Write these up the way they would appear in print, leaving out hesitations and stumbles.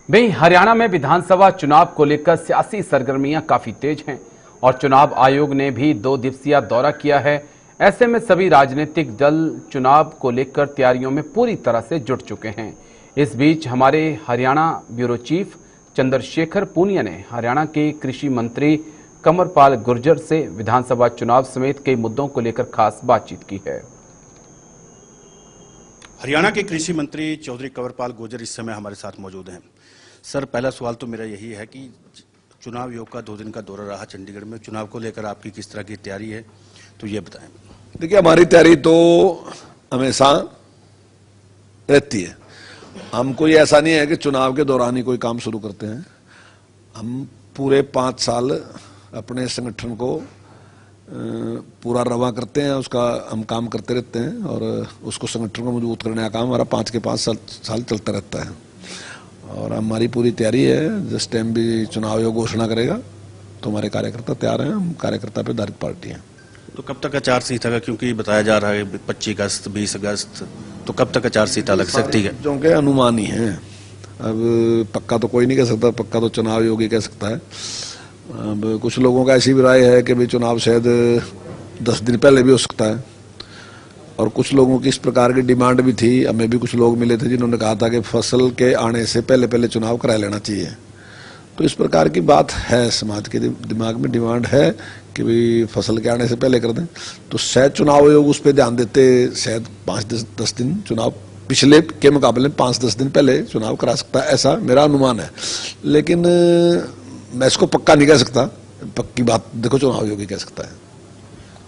वहीं हरियाणा में विधानसभा चुनाव को लेकर सियासी सरगर्मियां काफी तेज हैं और चुनाव आयोग ने भी 2 दिवसीय दौरा किया है। ऐसे में सभी राजनीतिक दल चुनाव को लेकर तैयारियों में पूरी तरह से जुट चुके हैं। इस बीच हमारे हरियाणा ब्यूरो चीफ चंद्रशेखर पूनिया ने हरियाणा के कृषि मंत्री कंवरपाल गुर्जर से विधानसभा चुनाव समेत कई मुद्दों को लेकर खास बातचीत की है। हरियाणा के कृषि मंत्री चौधरी कंवरपाल गुर्जर इस समय हमारे साथ मौजूद हैं। सर, पहला सवाल तो मेरा यही है कि चुनाव आयोग का 2 दिन का दौरा रहा चंडीगढ़ में, चुनाव को लेकर आपकी किस तरह की तैयारी है, तो ये बताएं। देखिए, हमारी तैयारी तो हमेशा रहती है। हम कोई ऐसा नहीं है कि चुनाव के दौरान ही कोई काम शुरू करते हैं। हम पूरे 5 साल अपने संगठन को पूरा रवा करते हैं, उसका हम काम करते रहते हैं और उसको संगठन को मजबूत करने का काम हमारा 5 के 5 साल चलता रहता है। और हमारी पूरी तैयारी है, जिस टाइम भी चुनाव आयोग घोषणा करेगा तो हमारे कार्यकर्ता तैयार हैं। हम कार्यकर्ता पे आधारित पार्टी हैं। तो कब तक आचार संहिता का, क्योंकि बताया जा रहा है 25 अगस्त 20 अगस्त, तो कब तक आचार संहिता लग सकती है? जो के अनुमान ही है, अब पक्का तो कोई नहीं कह सकता, पक्का तो चुनाव आयोग ही कह सकता है। अब कुछ लोगों का ऐसी भी राय है कि भाई चुनाव शायद 10 दिन पहले भी हो सकता है, और कुछ लोगों की इस प्रकार की डिमांड भी थी। हमें भी कुछ लोग मिले थे जिन्होंने कहा था कि फसल के आने से पहले पहले चुनाव करा लेना चाहिए। तो इस प्रकार की बात है, समाज के दिमाग में डिमांड है कि भाई फसल के आने से पहले कर दें। तो शायद चुनाव आयोग उस पर ध्यान देते, शायद 5-10 दिन चुनाव पिछले के मुकाबले 5-10 दिन पहले चुनाव करा सकता है, ऐसा मेरा अनुमान है। लेकिन मैं इसको पक्का नहीं कह सकता, पक्की बात देखो चुनाव आयोग ही कह सकता है।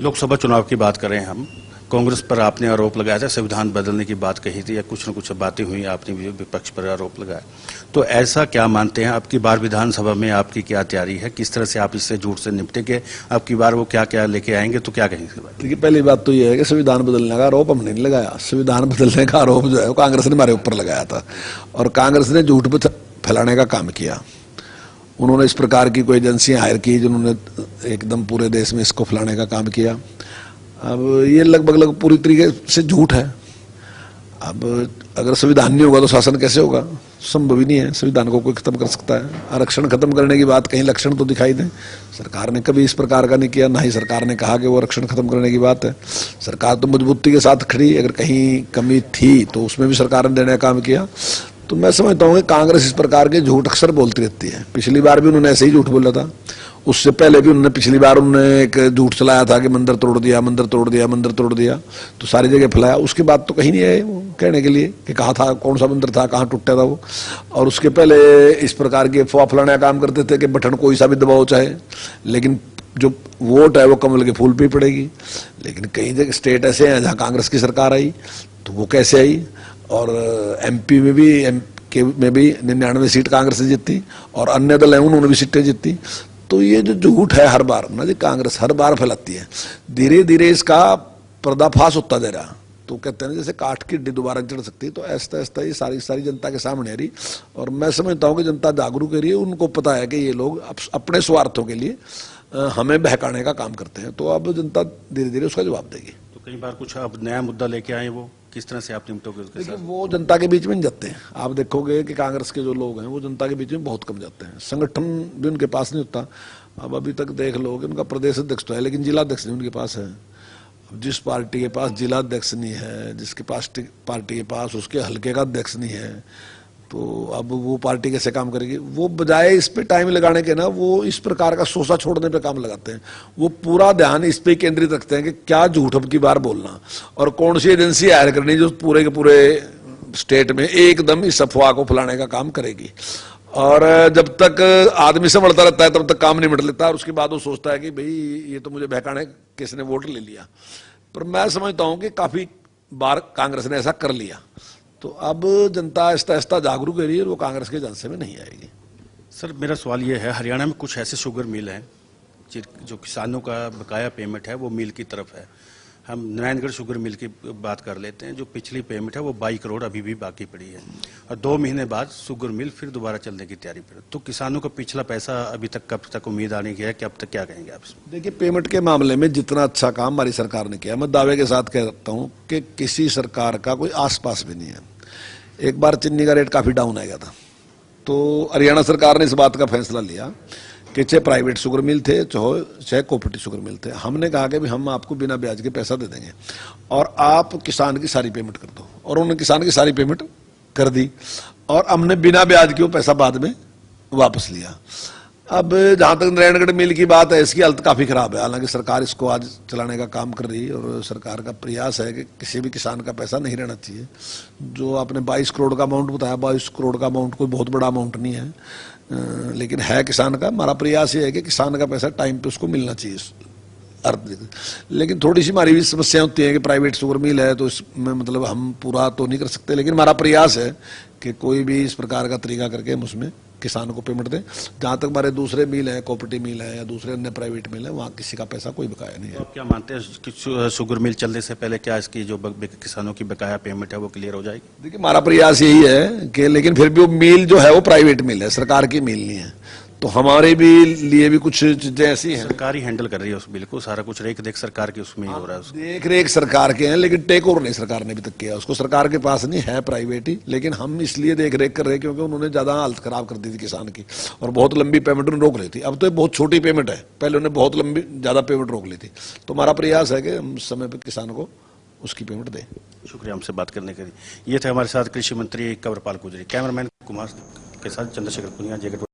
लोकसभा चुनाव की बात करें हम, कांग्रेस पर आपने आरोप लगाया था, संविधान बदलने की बात कही थी, या कुछ न कुछ बातें हुई, आपने भी विपक्ष पर आरोप लगाया। तो ऐसा क्या मानते हैं, आपकी बार विधानसभा में आपकी क्या तैयारी है, किस तरह से आप इससे झूठ से निपटेंगे, आपकी बार वो क्या क्या लेके आएंगे, तो क्या कहेंगे? देखिए, पहली बात तो ये है कि संविधान बदलने का आरोप हमने नहीं लगाया। संविधान बदलने का आरोप जो है वो कांग्रेस ने हमारे ऊपर लगाया था, और कांग्रेस ने झूठ फैलाने का काम किया। उन्होंने इस प्रकार की कोई एजेंसियां हायर की जिन्होंने एकदम पूरे देश में इसको फैलाने का काम किया। अब ये लगभग पूरी तरीके से झूठ है। अब अगर संविधान नहीं होगा तो शासन कैसे होगा? संभव ही नहीं है। संविधान को कोई खत्म कर सकता है? आरक्षण खत्म करने की बात कहीं लक्षण तो दिखाई दें। सरकार ने कभी इस प्रकार का नहीं किया, ना ही सरकार ने कहा कि वो आरक्षण खत्म करने की बात है। सरकार तो मजबूती के साथ खड़ी, अगर कहीं कमी थी तो उसमें भी सरकार ने देने का काम किया। तो मैं समझता हूँ कि कांग्रेस इस प्रकार के झूठ अक्सर बोलती रहती है। पिछली बार भी उन्होंने ऐसे ही झूठ बोला था, उससे पहले भी उन्होंने पिछली बार उन्होंने एक झूठ चलाया था कि मंदिर तोड़ दिया, मंदिर तोड़ दिया, मंदिर तोड़ दिया, तो सारी जगह फैलाया। उसके बाद तो कहीं नहीं आए वो कहने के लिए कि कहा था, कौन सा मंदिर था, कहाँ टूटा था वो। और उसके पहले इस प्रकार के अफवाह फैलाने का काम करते थे कि बटन कोई सा भी दबाओ चाहे, लेकिन जो वोट है वो कमल के फूल पे ही पड़ेगी। लेकिन कई जगह स्टेट ऐसे हैं जहाँ कांग्रेस की सरकार आई तो वो कैसे आई, और एमपी में भी 99 सीट कांग्रेस ने जीती, और अन्य दल हैं उन्होंने भी सीटें जीती। तो ये जो झूठ है हर बार ना जी, कांग्रेस हर बार फैलाती है, धीरे धीरे इसका पर्दाफाश होता जा रहा। तो कहते हैं जैसे काठ की हड्डी दोबारा चढ़ सकती है, तो ऐसा ऐसा ये सारी जनता के सामने आ रही। और मैं समझता हूँ कि जनता जागरूक है रही है, उनको पता है कि ये लोग अपने स्वार्थों के लिए हमें बहकाने का काम करते हैं। तो अब जनता धीरे धीरे उसका जवाब देगी। तो कई बार कुछ अब नया मुद्दा लेके आए, वो किस तरह से आप निपटोगे उसके साथ? वो जनता के बीच में नहीं जाते हैं। आप देखोगे कि कांग्रेस के जो लोग हैं वो जनता के बीच में बहुत कम जाते हैं, संगठन भी उनके पास नहीं होता। अब अभी तक देख लो कि उनका प्रदेश अध्यक्ष तो है, लेकिन जिला अध्यक्ष नहीं उनके पास है। अब जिस पार्टी के पास जिला अध्यक्ष नहीं है, जिसके पास पार्टी के पास उसके हल्के का अध्यक्ष नहीं है, तो अब वो पार्टी कैसे काम करेगी? वो बजाय इस पे टाइम लगाने के ना, वो इस प्रकार का सोचा छोड़ने पे काम लगाते हैं। वो पूरा ध्यान इस पे केंद्रित रखते हैं कि क्या झूठ अब की बार बोलना, और कौन सी एजेंसी हायर करनी जो पूरे के पूरे स्टेट में एकदम इस अफवाह को फैलाने का काम करेगी। और जब तक आदमी संभलता रहता है तब तक काम नहीं मिट लेता, और उसके बाद वो सोचता है कि भाई ये तो मुझे बहकाने किसने वोट ले लिया। पर मैं समझता हूँ कि काफी बार कांग्रेस ने ऐसा कर लिया। तो अब जनता आहिस्ता आहिस्ता जागरूक हो रही है और वो कांग्रेस के झांसे में नहीं आएगी। सर, मेरा सवाल ये है, हरियाणा में कुछ ऐसे शुगर मिल हैं जो किसानों का बकाया पेमेंट है वो मिल की तरफ है। हम नारायणगढ़ शुगर मिल की बात कर लेते हैं, जो पिछली पेमेंट है वो 22 करोड़ अभी भी बाकी पड़ी है, और 2 महीने बाद शुगर मिल फिर दोबारा चलने की तैयारी पर। तो किसानों का पिछला पैसा अभी तक कब तक उम्मीद आने की है कि अब तक क्या कहेंगे आप? देखिए, पेमेंट के मामले में जितना अच्छा काम हमारी सरकार ने किया, मैं दावे के साथ कहता हूँ कि किसी सरकार का कोई आस पास भी नहीं है। एक बार चीनी का रेट काफी डाउन आ गया था, तो हरियाणा सरकार ने इस बात का फैसला लिया कि चाहे प्राइवेट शुगर मिल थे चाहे कोऑपरेटिव शुगर मिल थे, हमने कहा कि भी हम आपको बिना ब्याज के पैसा दे देंगे और आप किसान की सारी पेमेंट कर दो। और उन्होंने किसान की सारी पेमेंट कर दी और हमने बिना ब्याज के वो पैसा बाद में वापस लिया। अब जहां तक नारायणगढ़ मिल की बात है, इसकी हालत काफी खराब है। हालांकि सरकार इसको आज चलाने का काम कर रही है और सरकार का प्रयास है कि किसी भी किसान का पैसा नहीं रहना चाहिए। जो आपने 22 करोड़ का अमाउंट बताया, 22 करोड़ का अमाउंट कोई बहुत बड़ा अमाउंट नहीं है, लेकिन है किसान का। हमारा प्रयास ये है कि किसान का पैसा टाइम पे उसको मिलना चाहिए लेकिन थोड़ी सी हमारी भी समस्या होती है कि प्राइवेट शुगर मिल है तो इसमें मतलब हम पूरा तो नहीं कर सकते, लेकिन हमारा प्रयास है कि कोई भी इस प्रकार का तरीका करके हम उसमें किसान को पेमेंट दें। जहां तक हमारे दूसरे मिल है, कोऑपरेटिव मिल है या दूसरे अन्य प्राइवेट मिल है, वहां किसी का पैसा कोई बकाया नहीं है। तो आप क्या मानते हैं कि शुगर मिल चलने से पहले क्या इसकी जो किसानों की बकाया पेमेंट है वो क्लियर हो जाएगी? देखिए, हमारा प्रयास यही है कि, लेकिन फिर भी वो मिल जो है वो प्राइवेट मिल है, सरकार की मिल नहीं है। तो हमारे भी लिए भी कुछ चीजें ऐसी हैं, सरकार ही हैंडल कर रही है उस बिल को, सारा कुछ रेख देख सरकार की उसमें ही हो रहा है। देख रेख सरकार के हैं, लेकिन टेक ओवर नहीं सरकार ने अभी तक किया उसको। सरकार के पास नहीं है, प्राइवेट ही, लेकिन हम इसलिए देख रेख कर रहे हैं क्योंकि उन्होंने ज्यादा हालत खराब कर दी थी किसान की और बहुत लंबी पेमेंट उन्होंने रोक ली थी। अब तो ये बहुत छोटी पेमेंट है, पहले उन्होंने बहुत लंबी ज्यादा पेमेंट रोक ली थी। तो हमारा प्रयास है कि हम समय पर किसान को उसकी पेमेंट दें। शुक्रिया हमसे बात करने के लिए। ये थे हमारे साथ कृषि मंत्री कंवरपाल गुजरी। कैमरामैन कुमार के साथ चंद्रशेखर पुनिया, जयगढ़।